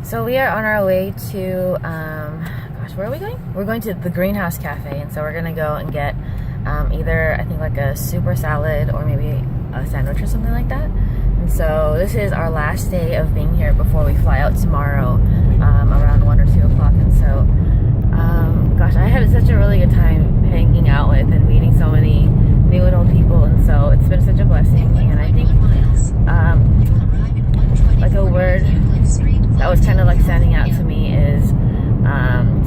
So we are on our way to, where are we going? We're going to the Greenhouse Cafe, and so we're gonna go and get either, I think, like a super salad or maybe a sandwich or something like that. And so this is our last day of being here before we fly out tomorrow around 1 or 2 o'clock. And so, I had such a really good time hanging out with and meeting so many new and old people, and so it's been such a blessing. And I think like a word that was kind of like standing out to me is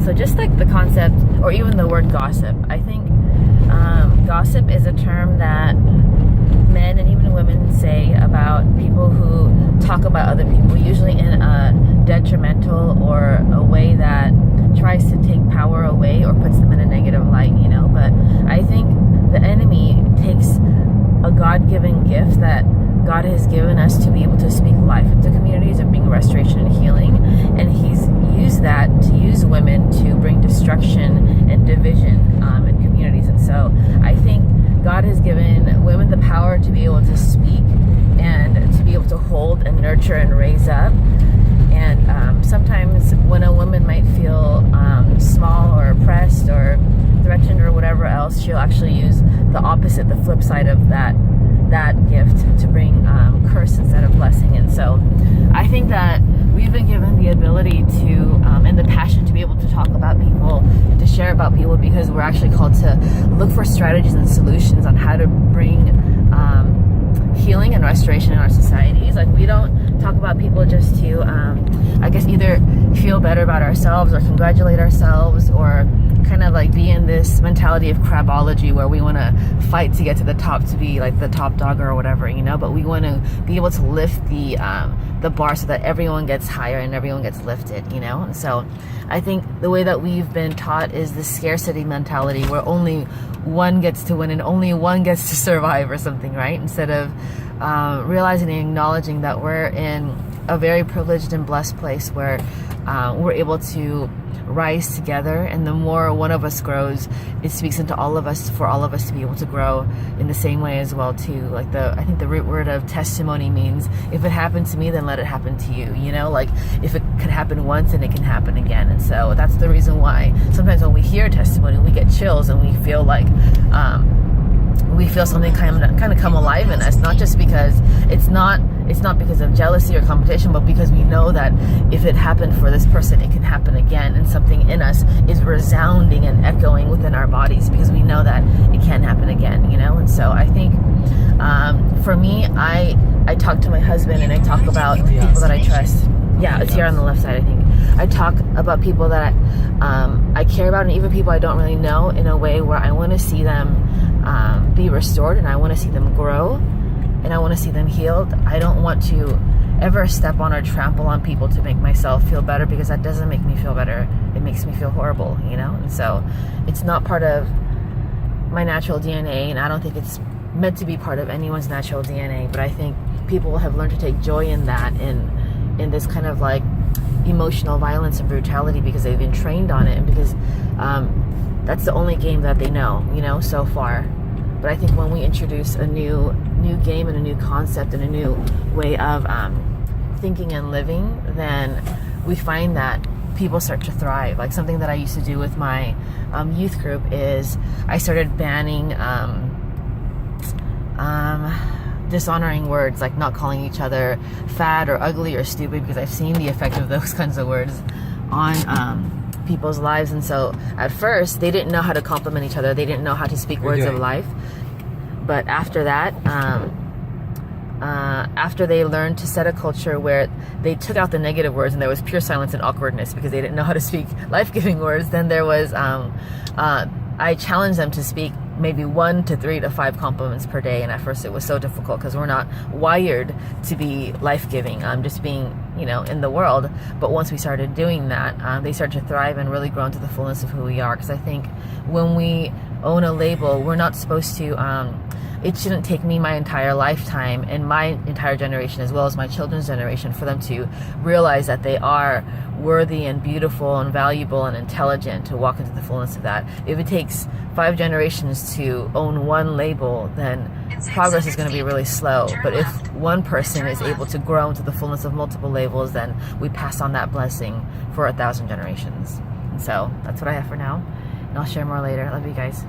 so just like the concept or even the word gossip. I think gossip is a term that men and even women say about people who talk about other people, usually in a detrimental or a way that tries to take power away or puts them in a negative light, you know. But I think the enemy takes a God-given gift that God has given us to be able to speak life into communities and bring restoration and healing, and he's used that to use women to bring destruction and division in communities. And so I think God has given women the power to be able to speak and to be able to hold and nurture and raise up. And sometimes when a woman might feel small or oppressed or threatened or whatever else, she'll actually use the opposite, the flip side of that gift to bring curse instead of blessing. And so I think that we've been given the ability to and the passion to be able to talk about people, to share about people, because we're actually called to look for strategies and solutions on how to bring healing and restoration in our societies. Like, we don't talk about people just to either feel better about ourselves or congratulate ourselves, or kind of like be in this mentality of crabology where we want to fight to get to the top, to be like the top dog or whatever, you know. But we want to be able to lift the bar so that everyone gets higher and everyone gets lifted, you know. And so I think the way that we've been taught is the scarcity mentality, where only one gets to win and only one gets to survive or something, right? Instead of realizing and acknowledging that we're in a very privileged and blessed place where we're able to rise together, and the more one of us grows, it speaks into all of us, for all of us to be able to grow in the same way as well too. Like, I think the root word of testimony means, if it happened to me, then let it happen to you, you know. Like, if it could happen once, then it can happen again. And so that's the reason why sometimes when we hear testimony, we get chills and we feel like we feel something kind of come alive in us, not just because it's not because of jealousy or competition, but because we know that if it happened for this person, it can happen again, and something in us is resounding and echoing within our bodies because we know that it can happen again, you know. And so I think for me, I talk to my husband and I talk about people that I trust. Yeah, it's here on the left side, I think. I talk about people that I care about, and even people I don't really know, in a way where I want to see them be restored, and I want to see them grow, and I want to see them healed. I don't want to ever step on or trample on people to make myself feel better, because that doesn't make me feel better. It makes me feel horrible, you know? And so it's not part of my natural DNA, and I don't think it's meant to be part of anyone's natural DNA. But I think people have learned to take joy in that, in this kind of like emotional violence and brutality, because they've been trained on it, and because that's the only game that they know, you know, so far. But I think when we introduce a new game and a new concept and a new way of thinking and living, then we find that people start to thrive. Like, something that I used to do with my youth group is I started banning dishonoring words, like not calling each other fat or ugly or stupid, because I've seen the effect of those kinds of words on people's lives. And so at first they didn't know how to compliment each other, they didn't know how to speak words of life. But after that, after they learned to set a culture where they took out the negative words and there was pure silence and awkwardness because they didn't know how to speak life-giving words, then there was I challenged them to speak maybe 1 to 3 to 5 compliments per day. And at first it was so difficult because we're not wired to be life-giving, just being, you know, in the world. But once we started doing that, they started to thrive and really grow into the fullness of who we are. Because I think when we own a label, we're not supposed to it shouldn't take me my entire lifetime and my entire generation, as well as my children's generation, for them to realize that they are worthy and beautiful and valuable and intelligent, to walk into the fullness of that. If it takes 5 generations to own one label, then progress is going to be really slow. But if one person is able to grow into the fullness of multiple labels, then we pass on that blessing for 1,000 generations. And so that's what I have for now, and I'll share more later. Love you guys.